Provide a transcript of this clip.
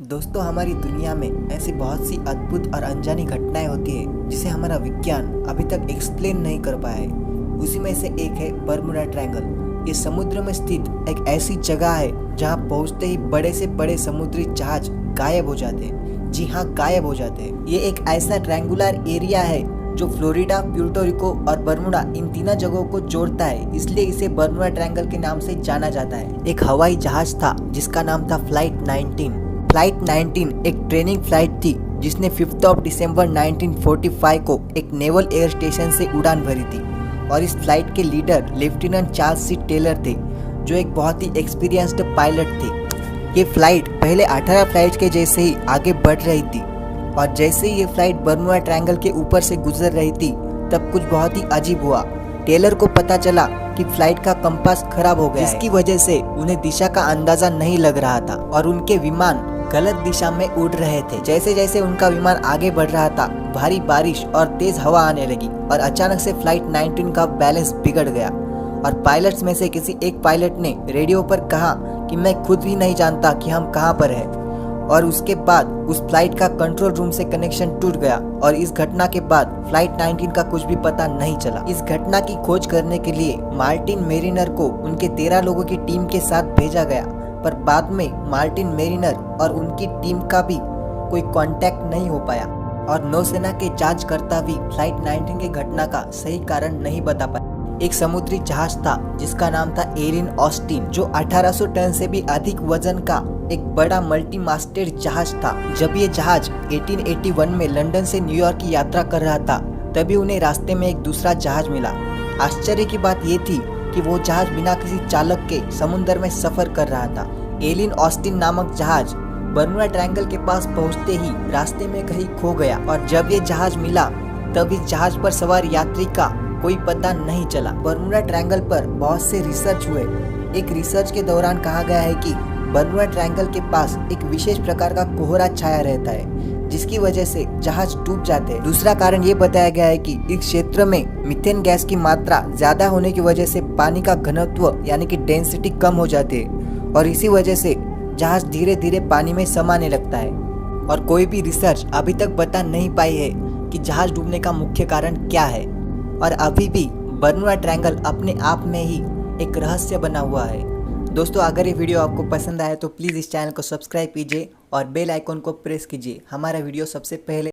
दोस्तों, हमारी दुनिया में ऐसी बहुत सी अद्भुत और अनजानी घटनाएं होती है जिसे हमारा विज्ञान अभी तक एक्सप्लेन नहीं कर पाया है। उसी में से एक है बरमुडा ट्रायंगल। ये समुद्र में स्थित एक ऐसी जगह है जहां पहुंचते ही बड़े से बड़े समुद्री जहाज गायब हो जाते हैं। जी हाँ, गायब हो जाते हैं। ये एक ऐसा ट्रायंगुलर एरिया है जो फ्लोरिडा, प्यूर्टो रिको और बरमुडा इन तीनों जगहों को जोड़ता है, इसलिए इसे बरमुडा ट्रायंगल के नाम से जाना जाता है। एक हवाई जहाज था जिसका नाम था फ्लाइट 19। फ्लाइट 19 एक ट्रेनिंग फ्लाइट थी जिसने 5 दिसंबर 1945 को एक नेवल एयर स्टेशन से उड़ान भरी थी और इस फ्लाइट के लीडर लेफ्टिनेंट चार्ल्स सी टेलर थे, जो एक बहुत ही एक्सपीरियंस्ड पायलट थे। ये फ्लाइट पहले 18 फ्लाइट के जैसे ही आगे बढ़ रही थी और जैसे ही ये फ्लाइट बरमुडा ट्रायंगल के ऊपर से गुजर रही थी तब कुछ बहुत ही अजीब हुआ। टेलर को पता चला कि फ्लाइट का कंपास खराब हो गया, जिसकी वजह से उन्हें दिशा का अंदाजा नहीं लग रहा था और उनके विमान गलत दिशा में उड़ रहे थे। जैसे जैसे उनका विमान आगे बढ़ रहा था, भारी बारिश और तेज हवा आने लगी और अचानक से फ्लाइट 19 का बैलेंस बिगड़ गया और पायलट्स में से किसी एक पायलट ने रेडियो पर कहा कि मैं खुद भी नहीं जानता कि हम कहां पर हैं। और उसके बाद उस फ्लाइट का कंट्रोल रूम से कनेक्शन टूट गया और इस घटना के बाद फ्लाइट 19 का कुछ भी पता नहीं चला। इस घटना की खोज करने के लिए मार्टिन मेरिनर को उनके 13 लोगों की टीम के साथ भेजा गया, पर बाद में मार्टिन मेरिनर और उनकी टीम का भी कोई कांटेक्ट नहीं हो पाया और नौसेना के जांचकर्ता भी फ्लाइट 19 के घटना का सही कारण नहीं बता पाए। एक समुद्री जहाज था जिसका नाम था एरिन ऑस्टिन, जो 1800 टन से भी अधिक वजन का एक बड़ा मल्टी मास्टेड जहाज था। जब ये जहाज 1881 में लंदन से न्यूयॉर्क की यात्रा कर रहा था तभी उन्हें रास्ते में एक दूसरा जहाज मिला। आश्चर्य की बात ये थी कि वो जहाज बिना किसी चालक के समुद्र में सफर कर रहा था। एलिन ऑस्टिन नामक जहाज बरमुडा ट्रायंगल के पास पहुंचते ही रास्ते में कहीं खो गया और जब ये जहाज मिला तब इस जहाज पर सवार यात्री का कोई पता नहीं चला। बरमुडा ट्रायंगल पर बहुत से रिसर्च हुए। एक रिसर्च के दौरान कहा गया है कि बरमुडा ट्रायंगल के पास एक विशेष प्रकार का कोहरा छाया रहता है जिसकी वजह से जहाज डूब जाते हैं। दूसरा कारण ये बताया गया है कि इस क्षेत्र में मीथेन गैस की मात्रा ज्यादा होने की वजह से पानी का घनत्व यानी कि डेंसिटी कम हो जाती है और इसी वजह से जहाज धीरे धीरे पानी में समाने लगता है। और कोई भी रिसर्च अभी तक बता नहीं पाई है कि जहाज डूबने का मुख्य कारण क्या है और अभी भी बरमुडा ट्रायंगल अपने आप में ही एक रहस्य बना हुआ है। दोस्तों, अगर ये वीडियो आपको पसंद आए तो प्लीज़ इस चैनल को सब्सक्राइब कीजिए और बेल आइकन को प्रेस कीजिए हमारा वीडियो सबसे पहले